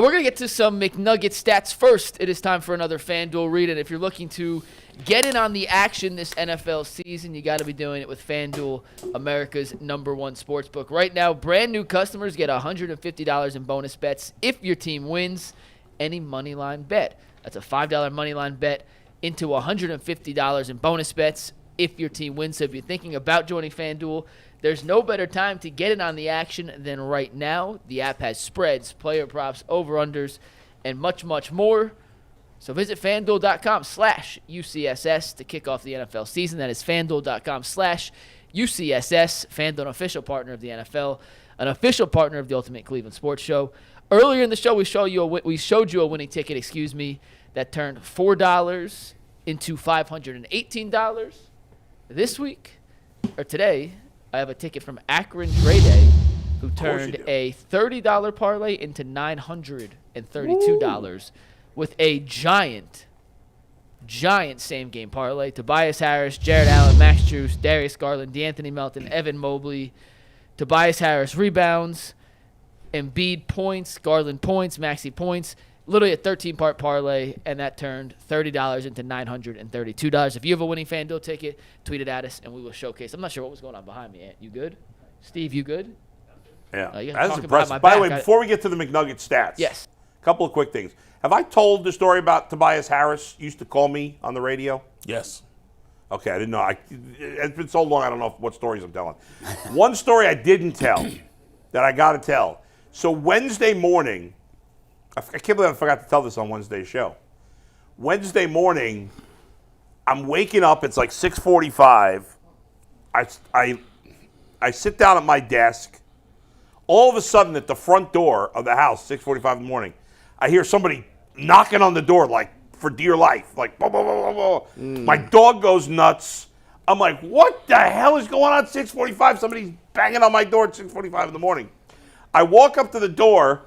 We're going to get to some McNugget stats first. It is time for another FanDuel read, and if you're looking to get in on the action this NFL season, you got to be doing it with FanDuel, America's #1 sportsbook. Right now, brand new customers get $150 in bonus bets if your team wins any money line bet. That's a $5 money line bet into $150 in bonus bets if your team wins. So if you're thinking about joining FanDuel, there's no better time to get in on the action than right now. The app has spreads, player props, over-unders, and much, much more. So visit FanDuel.com/UCSS to kick off the NFL season. That is FanDuel.com/UCSS. FanDuel, an official partner of the NFL, an official partner of the Ultimate Cleveland Sports Show. Earlier in the show, we showed you a winning ticket, that turned $4 into $518. This week, or today, I have a ticket from Akron Dre Day, who turned a $30 parlay into $932 with a giant same-game parlay. Tobias Harris, Jared Allen, Max Juice, Darius Garland, DeAnthony Melton, Evan Mobley. Tobias Harris rebounds, Embiid points, Garland points, Maxey points. Literally a 13-part parlay, and that turned $30 into $932. If you have a winning FanDuel ticket, tweet it at us, and we will showcase. I'm not sure what was going on behind me, Ant. You good? Steve, you good? Yeah, that's impressive. By the way, before we get to the McNugget stats, yes, a couple of quick things. Have I told the story about Tobias Harris used to call me on the radio? Yes. Okay, I didn't know. It's been so long, I don't know what stories I'm telling. One story I didn't tell that I got to tell. So Wednesday morning, I can't believe I forgot to tell this on Wednesday's show. Wednesday morning, I'm waking up. It's like 6:45. I sit down at my desk. All of a sudden, at the front door of the house, 6:45 in the morning, I hear somebody knocking on the door like for dear life. Like, blah, blah, blah, blah, blah. My dog goes nuts. I'm like, what the hell is going on at 6:45? Somebody's banging on my door at 6:45 in the morning. I walk up to the door,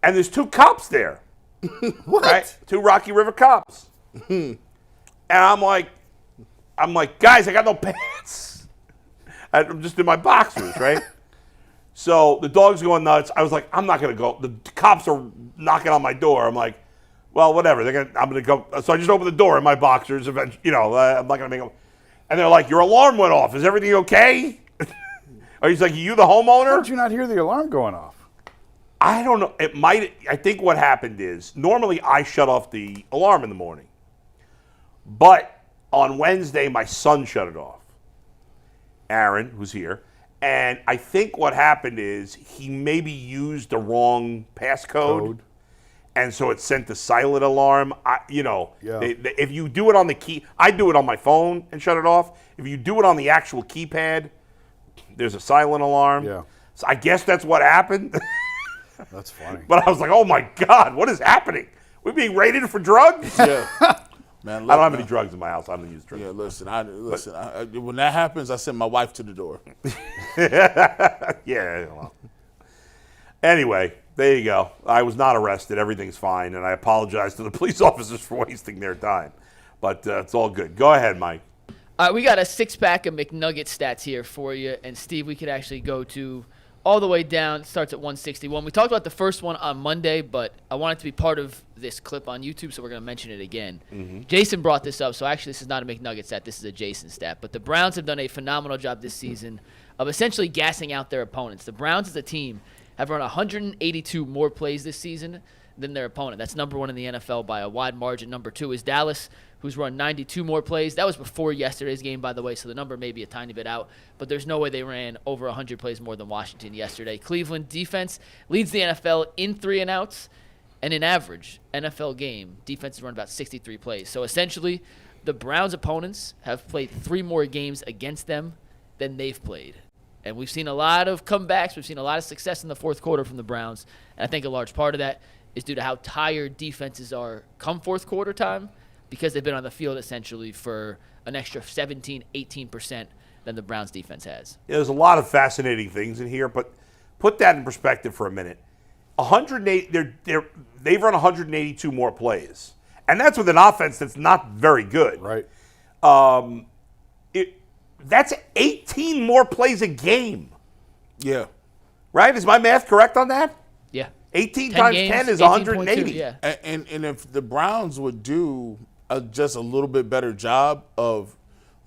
and there's two cops there. What? Right? Two Rocky River cops. And I'm like, guys, I got no pants. I'm just in my boxers, right? So the dog's going nuts. I was like, I'm not going to go. The cops are knocking on my door. I'm like, well, whatever. I'm going to go. So I just opened the door in my boxers. Eventually, I'm not going to make them. And they're like, your alarm went off. Is everything okay? Or he's like, are you the homeowner? How did you not hear the alarm going off? I don't know. I think what happened is, normally I shut off the alarm in the morning. But on Wednesday, my son shut it off. Aaron, who's here. And I think what happened is he maybe used the wrong passcode. And so it sent the silent alarm. If you do it on the key, I do it on my phone and shut it off. If you do it on the actual keypad, there's a silent alarm. Yeah. So I guess that's what happened. That's funny. But I was like, oh my God, what is happening? We're being raided for drugs? Yeah. Man, look, I don't have any drugs in my house. I don't use drugs. Yeah, listen. When that happens, I send my wife to the door. Yeah. Well. Anyway, there you go. I was not arrested. Everything's fine, and I apologize to the police officers for wasting their time. But it's all good. Go ahead, Mike. We got a six-pack of McNugget stats here for you. And, Steve, we could actually go to all the way down. It starts at 161. We talked about the first one on Monday, but I want it to be part of this clip on YouTube, so we're going to mention it again. Mm-hmm. Jason brought this up, so actually this is not a McNugget stat. This is a Jason stat. But the Browns have done a phenomenal job this season of essentially gassing out their opponents. The Browns as a team have run 182 more plays this season than their opponent. That's number one in the NFL by a wide margin. Number two is Dallas, who's run 92 more plays. That was before yesterday's game, by the way, so the number may be a tiny bit out, but there's no way they ran over 100 plays more than Washington yesterday. Cleveland defense leads the NFL in 3-and-outs, and in average NFL game, defenses run about 63 plays. So essentially, the Browns' opponents have played 3 more games against them than they've played. And we've seen a lot of comebacks. We've seen a lot of success in the fourth quarter from the Browns, and I think a large part of that is due to how tired defenses are come fourth quarter time, because they've been on the field essentially for an extra 17, 18% than the Browns defense has. Yeah, there's a lot of fascinating things in here, but put that in perspective for a minute. 108, they've run 182 more plays, and that's with an offense that's not very good. Right. That's 18 more plays a game. Yeah. Right? Is my math correct on that? Yeah. 18 10 times games, 10 is 18.2, 180. Yeah. And if the Browns would do just a little bit better job of,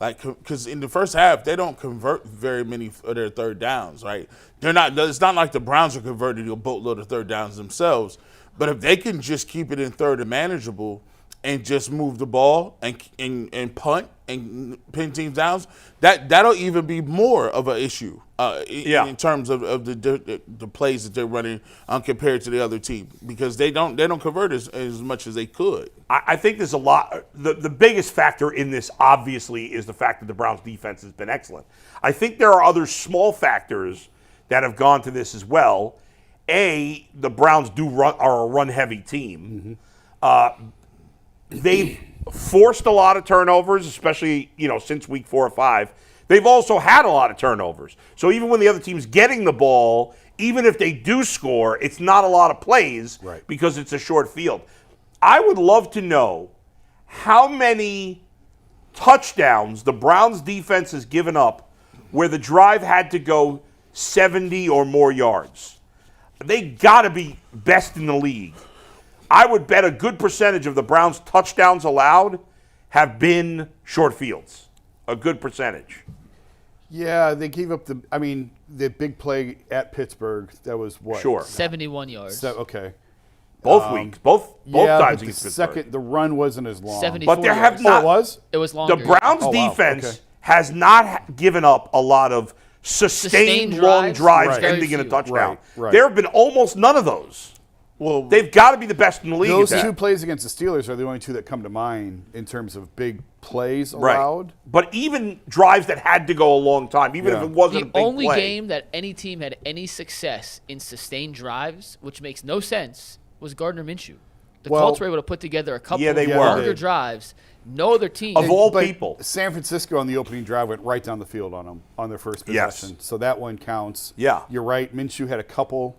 like, because in the first half they don't convert very many of their third downs, right? They're not. It's not like the Browns are converting a boatload of third downs themselves. But if they can just keep it in third and manageable, and just move the ball and punt and pin teams down, that'll even be more of an issue in terms of the plays that they're running compared to the other team, because they don't convert as much as they could. I think there's a lot. The biggest factor in this, obviously, is the fact that the Browns' defense has been excellent. I think there are other small factors that have gone to this as well. A, the Browns are a run-heavy team. They've forced a lot of turnovers, especially, since week 4 or 5. They've also had a lot of turnovers. So even when the other team's getting the ball, even if they do score, it's not a lot of plays because it's a short field. I would love to know how many touchdowns the Browns defense has given up where the drive had to go 70 or more yards. They got to be best in the league. I would bet a good percentage of the Browns' touchdowns allowed have been short fields. A good percentage. Yeah, they gave up the big play at Pittsburgh. That was what? Sure. 71 yards. Okay. Both weeks. Both times but against the run wasn't as long. 74 But there yards. have not. It was? It was longer. The Browns' defense has not given up a lot of sustained long drives ending in a touchdown. Right. There have been almost none of those. Well, they've got to be the best in the league. Those two plays against the Steelers are the only two that come to mind in terms of big plays allowed. Right. But even drives that had to go a long time, even if it wasn't a big The only play. game that any team had any success in sustained drives, which makes no sense, was Gardner Minshew. The Colts were able to put together a couple of longer drives. No other team. Of all people. San Francisco on the opening drive went right down the field on them on their first possession. So that one counts. Yeah. You're right. Minshew had a couple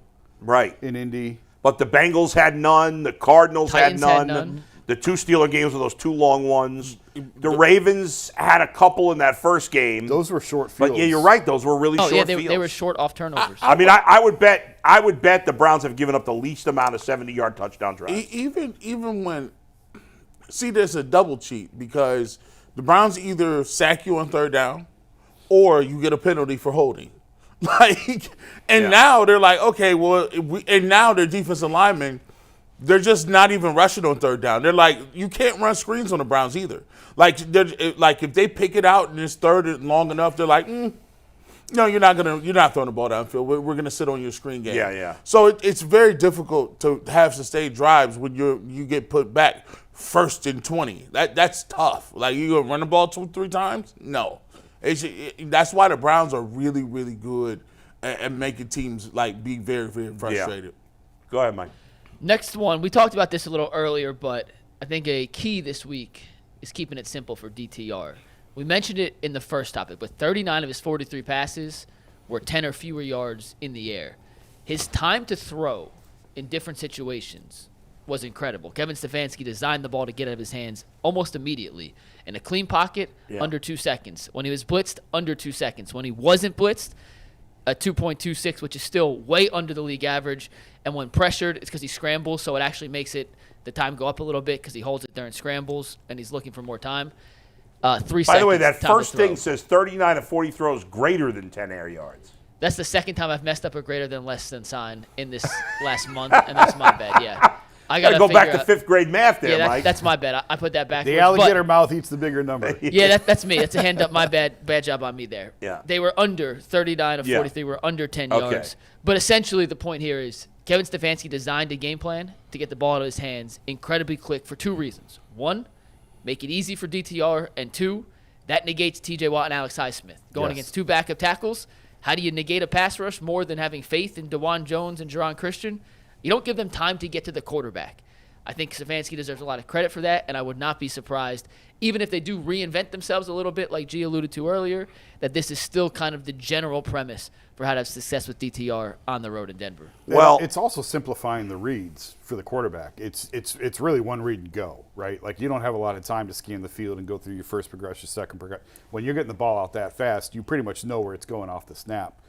in Indy. But the Bengals had none. The Cardinals Titans had none. The two Steeler games were those two long ones. The Ravens had a couple in that first game. Those were short fields. But yeah, you're right. Those were really short fields. They were short off turnovers. I mean, I would bet the Browns have given up the least amount of 70-yard touchdown drives. Even when there's a double cheat, because the Browns either sack you on third down or you get a penalty for holding. Now they're like, okay, well, and now their defensive linemen, they're just not even rushing on third down. They're like, you can't run screens on the Browns either. Like if they pick it out and it's third and long enough, they're like, no, you're not throwing the ball downfield. We're gonna sit on your screen game. Yeah. So it's very difficult to have sustained drives when you get put back 1st and 20. That's tough. Like, you gonna run the ball 2-3 times? No. That's why the Browns are really, really good at making teams be very, very frustrated. Yeah. Go ahead, Mike. Next one, we talked about this a little earlier, but I think a key this week is keeping it simple for DTR. We mentioned it in the first topic, but 39 of his 43 passes were 10 or fewer yards in the air. His time to throw in different situations was incredible. Kevin Stefanski designed the ball to get out of his hands almost immediately. In a clean pocket, under 2 seconds. When he was blitzed, under 2 seconds. When he wasn't blitzed, a 2.26, which is still way under the league average. And when pressured, it's because he scrambles, so it actually makes the time go up a little bit because he holds it during scrambles and he's looking for more time. 3 seconds. By the way, that first thing says 39 of 40 throws greater than 10 air yards. That's the second time I've messed up a greater than less than sign in this last month, and that's my bad, yeah. I got to go back to 5th grade math there, Mike. That's my bad. I put that back. The alligator mouth eats the bigger number. Yeah, that's me. That's a hand up. My bad job on me there. Yeah. They were under 39 of 43. Were under 10 yards. But essentially the point here is Kevin Stefanski designed a game plan to get the ball out of his hands incredibly quick for 2 reasons. 1, make it easy for DTR, and 2, that negates TJ Watt and Alex Highsmith. Going against 2 backup tackles, how do you negate a pass rush more than having faith in DeJuan Jones and Jerron Christian? You don't give them time to get to the quarterback. I think Stefanski deserves a lot of credit for that, and I would not be surprised, even if they do reinvent themselves a little bit, like G alluded to earlier, that this is still kind of the general premise for how to have success with DTR on the road in Denver. Well, it's also simplifying the reads for the quarterback. It's really one read and go, right? Like, you don't have a lot of time to scan the field and go through your first progression, second progression. When you're getting the ball out that fast, you pretty much know where it's going off the snap.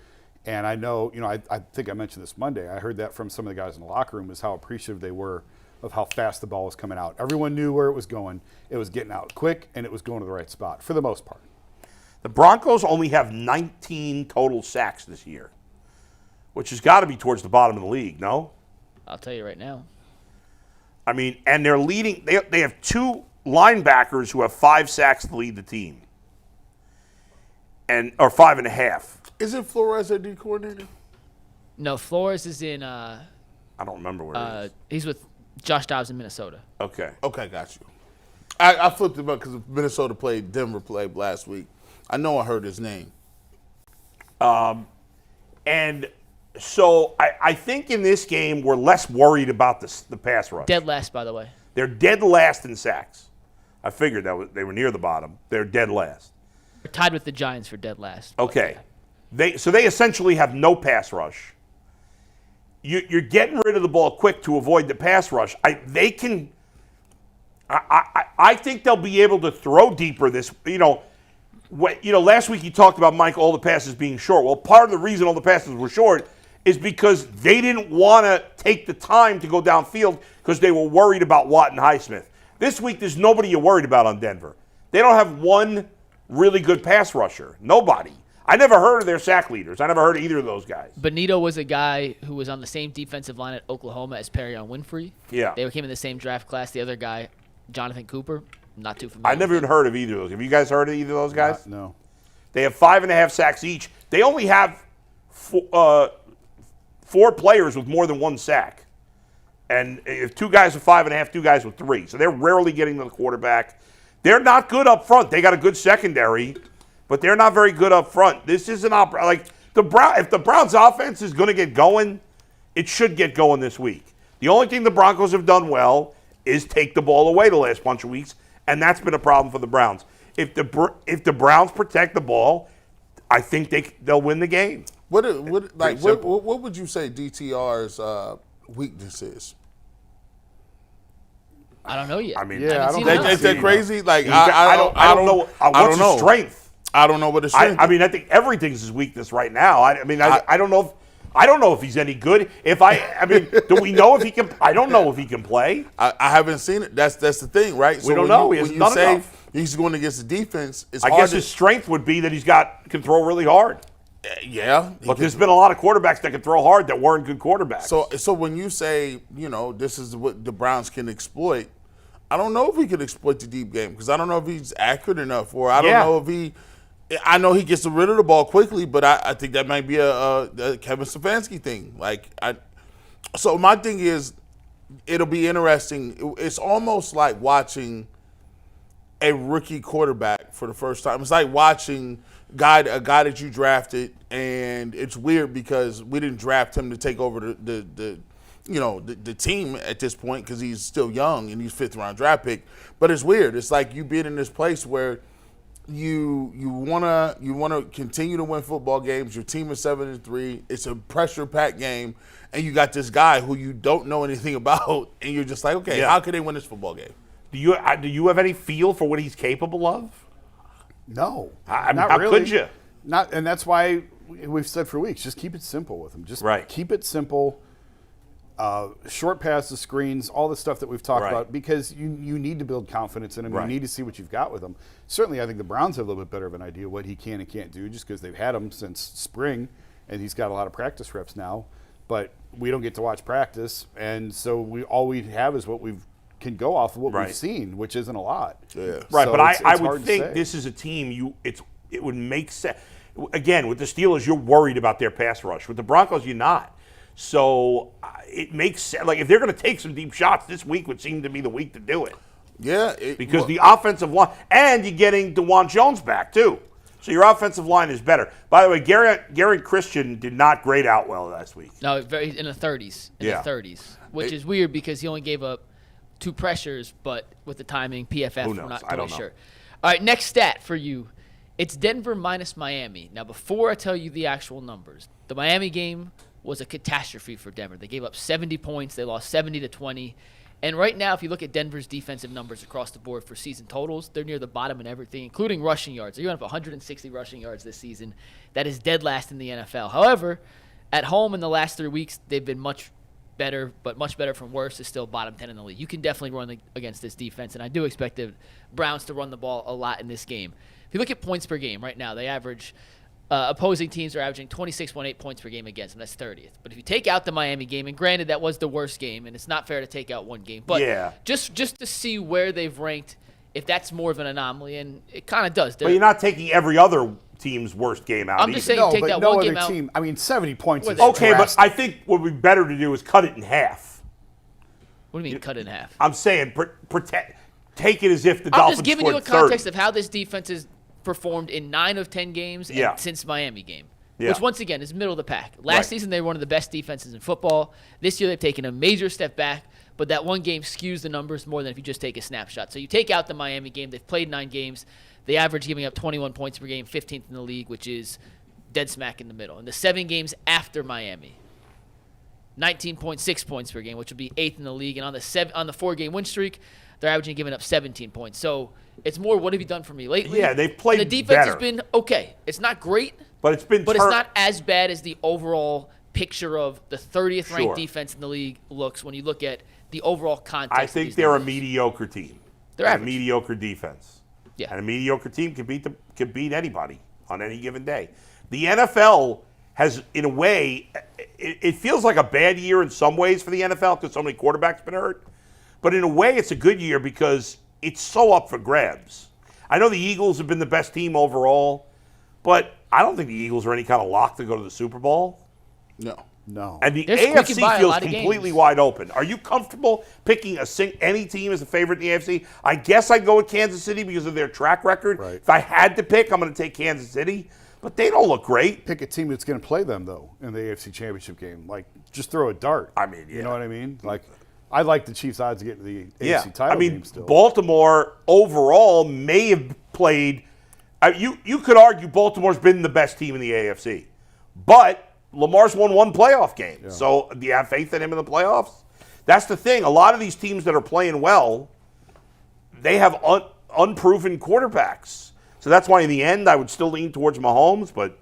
And I know, I think I mentioned this Monday. I heard that from some of the guys in the locker room, is how appreciative they were of how fast the ball was coming out. Everyone knew where it was going. It was getting out quick, and it was going to the right spot for the most part. The Broncos only have 19 total sacks this year, which has got to be towards the bottom of the league, no? I'll tell you right now. I mean, and they're leading. They have 2 linebackers who have 5 sacks to lead the team, or 5.5. Isn't Flores their D coordinator? No, Flores is in. I don't remember where he is. He's with Josh Dobbs in Minnesota. Okay. Okay, got you. I flipped him up because Minnesota played Denver played last week. I know I heard his name. And so I think in this game we're less worried about the pass rush. Dead last, by the way. They're dead last in sacks. I figured they were near the bottom. They're dead last. They're tied with the Giants for dead last. Okay. They essentially have no pass rush. You're getting rid of the ball quick to avoid the pass rush. I think they'll be able to throw deeper this. Last week you talked about, Mike, all the passes being short. Well, part of the reason all the passes were short is because they didn't want to take the time to go downfield because they were worried about Watt and Highsmith. This week, there's nobody you're worried about on Denver. They don't have one really good pass rusher. Nobody. I never heard of their sack leaders. I never heard of either of those guys. Benito was a guy who was on the same defensive line at Oklahoma as Perrion Winfrey. Yeah. They came in the same draft class. The other guy, Jonathan Cooper, not too familiar. I never even heard of either of those. Have you guys heard of either of those guys? No. They have 5.5 sacks each. They only have 4 players with more than 1 sack. And if 2 guys with 5.5, 2 guys with 3. So they're rarely getting to the quarterback. They're not good up front. They got a good secondary, but they're not very good up front. This is an if the Browns' offense is going to get going, it should get going this week. The only thing the Broncos have done well is take the ball away the last bunch of weeks, and that's been a problem for the Browns. If the Browns protect the ball, I think they'll win the game. What would you say DTR's weakness is? I don't know yet. I mean, Yeah, I don't think Is that crazy? Like I don't know. What's his strength? I don't know what his strength. I mean, I think everything's his weakness right now. I don't know. I don't know if he's any good. Do we know if he can? I don't know if he can play. I haven't seen it. That's the thing, right? We don't know. When you say he's going against the defense, it's I hard guess his strength would be that can throw really hard. Yeah, But there's been a lot of quarterbacks that can throw hard that weren't good quarterbacks. So when you say, this is what the Browns can exploit, I don't know if he can exploit the deep game because I don't know if he's accurate enough, or I don't know if he. I know he gets rid of the ball quickly, but I think that might be a Kevin Stefanski thing. So my thing is, it'll be interesting. It's almost like watching a rookie quarterback for the first time. It's like watching a guy that you drafted, and it's weird because we didn't draft him to take over the team at this point because he's still young and he's 5th round draft pick. But it's weird. It's like you being in this place where you wanna continue to win football games. Your team is 7-3. It's a pressure packed game, and you got this guy who you don't know anything about, and you're just like, okay, how can they win this football game? Do you have any feel for what he's capable of? No. How really. could you? And that's why we've said for weeks, just keep it simple with him. Just keep it simple. Short passes, screens, all the stuff that we've talked about, because you need to build confidence in him. You need to see what you've got with him. Certainly, I think the Browns have a little bit better of an idea what he can and can't do just because they've had him since spring, and he's got a lot of practice reps now. But we don't get to watch practice, and so all we have is what we can go off of what we've seen, which isn't a lot. Yeah. Right, So but I would hard to think say. this is a team it would make sense. Again, with the Steelers, you're worried about their pass rush. With the Broncos, you're not. So it makes sense. Like if they're going to take some deep shots, this week would seem to be the week to do it. Yeah, because the offensive line, and you're getting DeJuan Jones back too. So your offensive line is better. By the way, Gary Christian did not grade out well last week. No, very in the 30s. The 30s, which is weird because he only gave up 2 pressures, but with the timing, PFF, Who knows? we're not I don't totally know. sure. All right, next stat for you. It's Denver minus Miami. Now, before I tell you the actual numbers, the Miami game was a catastrophe for Denver. They gave up 70 points. They lost 70-20. And right now, if you look at Denver's defensive numbers across the board for season totals, they're near the bottom in everything, including rushing yards. They're going up 160 rushing yards this season. That is dead last in the NFL. However, at home in the last 3 weeks, they've been much better, but much better from worse is still bottom 10 in the league. You can definitely run against this defense, and I do expect the Browns to run the ball a lot in this game. If you look at points per game right now, they average opposing teams are averaging 26.8 points per game against them. That's 30th. But if you take out the Miami game, and granted that was the worst game, and it's not fair to take out one game, but just to see where they've ranked, if that's more of an anomaly, and it kind of does. But you're not taking every other team's worst game out. I'm just saying take that one game out. Team, I mean, 70 points is okay, drastic. but I think what would be better to do is cut it in half. What do you mean cut it in half? I'm saying take it as if the Dolphins I'm just giving you a context 30. of how this defense has performed in 9 of 10 games and since Miami game, which once again is middle of the pack. Last season they were one of the best defenses in football. This year they've taken a major step back, but that one game skews the numbers more than if you just take a snapshot. So you take out the Miami game, they've played 9 games. They average giving up 21 points per game, 15th in the league, which is dead smack in the middle. In the 7 games after Miami, 19.6 points per game, which would be 8th in the league. And on the 4-game win streak, they're averaging giving up 17 points. So it's more, what have you done for me lately? Yeah, they've played and the defense better. has been okay. It's not great, but it's not as bad as the overall picture of the 30th ranked defense in the league looks when you look at the overall context. I think they're a mediocre team. They're a mediocre defense. Yeah. And a mediocre team can beat anybody on any given day. The NFL has, in a way, it feels like a bad year in some ways for the NFL because so many quarterbacks been hurt. But in a way, it's a good year because it's so up for grabs. I know the Eagles have been the best team overall, but I don't think the Eagles are any kind of lock to go to the Super Bowl. No. And the AFC feels completely wide open. Are you comfortable picking any team as a favorite in the AFC? I guess I'd go with Kansas City because of their track record. Right. If I had to pick, I'm going to take Kansas City. But they don't look great. Pick a team that's going to play them, though, in the AFC Championship game. Like, just throw a dart. I mean, You know what I mean? Like, I like the Chiefs' odds to get to the AFC title game still. Baltimore overall may have played. You could argue Baltimore's been the best team in the AFC, but Lamar's won 1 playoff game. Yeah. So do you have faith in him in the playoffs? That's the thing. A lot of these teams that are playing well, they have unproven quarterbacks. So that's why in the end I would still lean towards Mahomes. But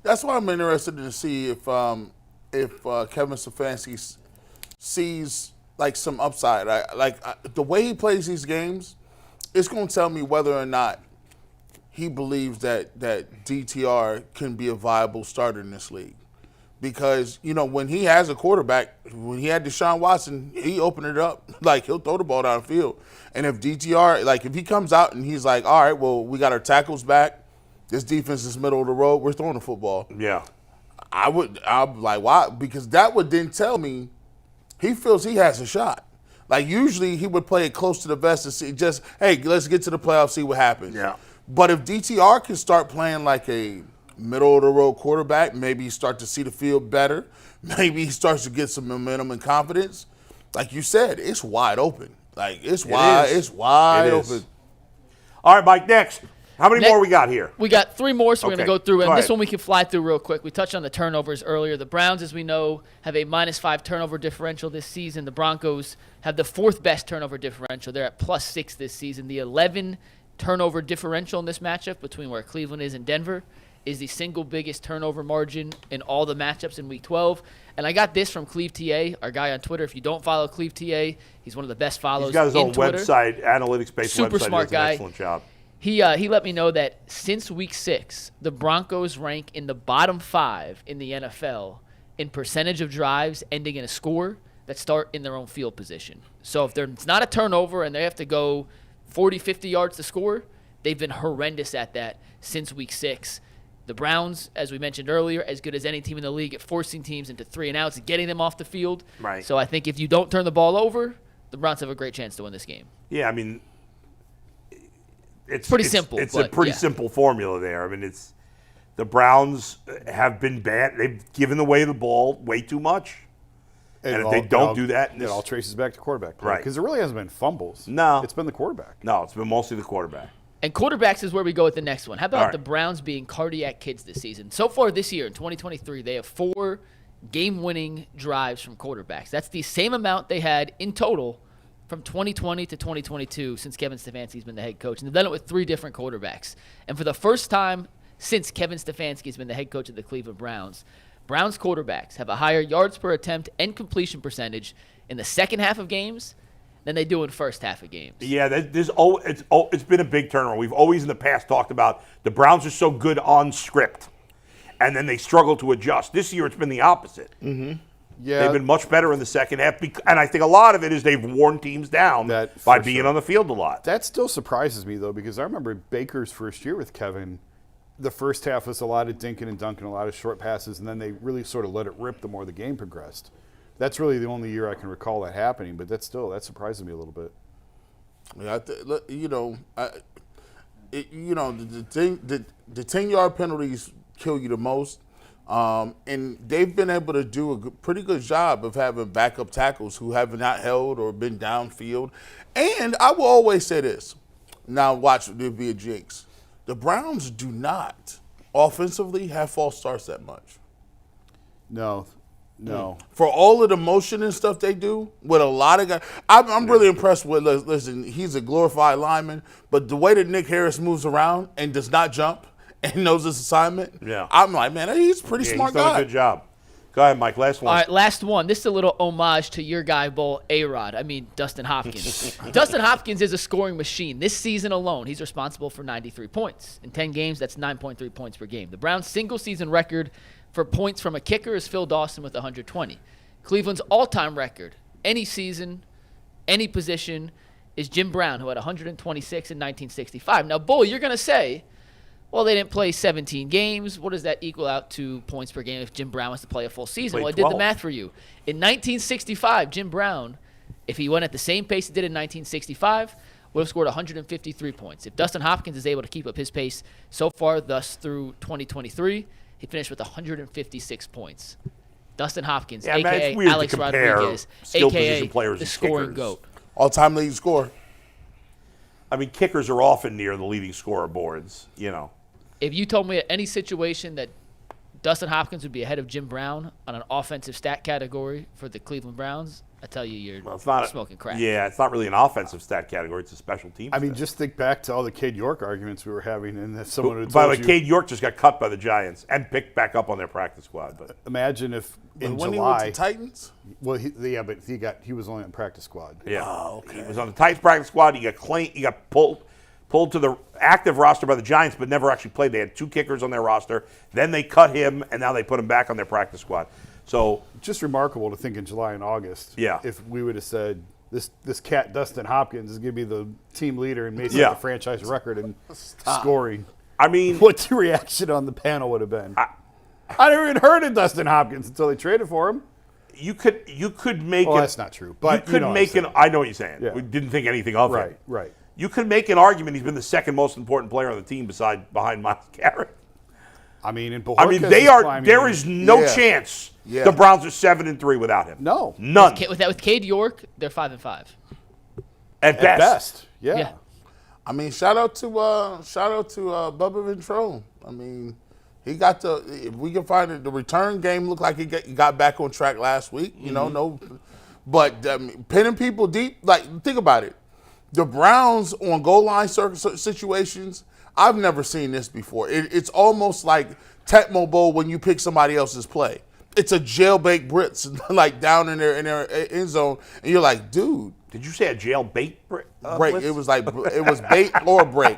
that's why I'm interested to see if Kevin Stefanski sees like some upside. The way he plays these games, it's going to tell me whether or not he believes that DTR can be a viable starter in this league. Because, when he has a quarterback, when he had Deshaun Watson, he opened it up. Like, he'll throw the ball downfield. And if DTR, if he comes out and he's like, all right, well, we got our tackles back. This defense is middle of the road. We're throwing the football. Yeah. I'm like, why? Because that would then tell me he feels he has a shot. Like, usually he would play it close to the vest and see hey, let's get to the playoffs, see what happens. Yeah. But if DTR can start playing like a middle-of-the-road quarterback, maybe he start to see the field better. Maybe he starts to get some momentum and confidence. Like you said, it's wide open. Like, it's wide open. All right, Mike, next. How many more we got here? We got 3 more, so we're going to go through. And this ahead. one we can fly through real quick. We touched on the turnovers earlier. The Browns, as we know, have a -5 turnover differential this season. The Broncos have the 4th best turnover differential. They're at +6 this season. The 11 turnover differential in this matchup between where Cleveland is and Denver is the single biggest turnover margin in all the matchups in Week 12. And I got this from Cleve TA, our guy on Twitter. If you don't follow Cleve TA, he's one of the best follows. He's got his own Twitter. website, analytics-based Super website. smart guy. Excellent job. He let me know that since Week 6, the Broncos rank in the bottom 5 in the NFL in percentage of drives ending in a score that start in their own field position. So if it's not a turnover and they have to go 40, 50 yards to score, they've been horrendous at that since Week 6. The Browns, as we mentioned earlier, as good as any team in the league at forcing teams into 3 and outs and getting them off the field. Right. So I think if you don't turn the ball over, the Browns have a great chance to win this game. Yeah, I mean, it's pretty simple. It's a pretty simple formula there. I mean, the Browns have been bad. They've given away the ball way too much. And if they don't do that, it all traces back to quarterback play. Right. Because it really hasn't been fumbles. No. It's been the quarterback. No, it's been mostly the quarterback. And quarterbacks is where we go with the next one. How about the Browns being cardiac kids this season? So far this year, in 2023, they have 4 game-winning drives from quarterbacks. That's the same amount they had in total from 2020 to 2022 since Kevin Stefanski's been the head coach. And they've done it with 3 different quarterbacks. And for the first time since Kevin Stefanski's been the head coach of the Cleveland Browns quarterbacks have a higher yards per attempt and completion percentage in the second half of games than they do in first half of games. Yeah, it's been a big turnaround. We've always in the past talked about the Browns are so good on script, and then they struggle to adjust. This year, it's been the opposite. Mm-hmm. Yeah, they've been much better in the second half, and I think a lot of it is they've worn teams down by being on the field a lot. That still surprises me, though, because I remember Baker's first year with Kevin. The first half was a lot of dinking and dunking, a lot of short passes, and then they really sort of let it rip the more the game progressed. That's really the only year I can recall that happening, but that surprises me a little bit. Yeah, the 10-yard penalties kill you the most, and they've been able to do a pretty good job of having backup tackles who have not held or been downfield. And I will always say this. Now watch, there'll be a jinx. The Browns do not offensively have false starts that much. No. For all of the motion and stuff they do with a lot of guys, I'm really impressed with. Listen, he's a glorified lineman, but the way that Nick Harris moves around and does not jump and knows his assignment, I'm like, man, he's a pretty smart guy. He's done a good job. Go ahead, Mike. Last one. All right, last one. This is a little homage to your guy, Dustin Hopkins. Dustin Hopkins is a scoring machine. This season alone, he's responsible for 93 points. In 10 games, that's 9.3 points per game. The Browns' single-season record for points from a kicker is Phil Dawson with 120. Cleveland's all-time record, any season, any position, is Jim Brown, who had 126 in 1965. Now, Bull, you're going to say, well, they didn't play 17 games. What does that equal out to points per game if Jim Brown was to play a full season? Well, I did the math for you. In 1965, Jim Brown, if he went at the same pace he did in 1965, would have scored 153 points. If Dustin Hopkins is able to keep up his pace so far, thus through 2023, he finished with 156 points. Dustin Hopkins, a.k.a. Alex Rodriguez, a.k.a. the scoring GOAT. All-time leading scorer. I mean, kickers are often near the leading scorer boards, If you told me at any situation that Dustin Hopkins would be ahead of Jim Brown on an offensive stat category for the Cleveland Browns, I tell you, you're smoking crack. Yeah, it's not really an offensive stat category. It's a special team I mean, stat. just think back to all the Cade York arguments we were having, and if someone had By the told way, you, Cade York just got cut by the Giants and picked back up on their practice squad. But imagine if in when July, he went to Titans? well, he was only on practice squad. yeah, Oh, okay. he was on the Titans practice squad. He got pulled to the active roster by the Giants, but never actually played. They had 2 kickers on their roster. Then they cut him, and now they put him back on their practice squad. So just remarkable to think in July and August. Yeah. If we would have said this cat Dustin Hopkins is going to be the team leader and may set the franchise record in scoring. I mean, what the reaction on the panel would have been? I never even heard of Dustin Hopkins until they traded for him. you could make Well, it. that's not true. But you could make an. I know what you're saying. Yeah. We didn't think anything of him. Right. You could make an argument he's been the second most important player on the team behind Myles Garrett. I mean, there is no chance the Browns are 7-3 without him. No. None. With Cade York, they're 5-5. At best. Yeah. I mean, shout out to Bubba Ventrone. I mean, he got if we can find it, the return game looked like he got back on track last week. But pinning people deep, like think about it. The Browns on goal line situations, I've never seen this before. It's almost like Tecmo Bowl when you pick somebody else's play. It's a jailbait Brits like down in their end zone, and you're like, dude. Did you say a jailbait break? It was bait or break.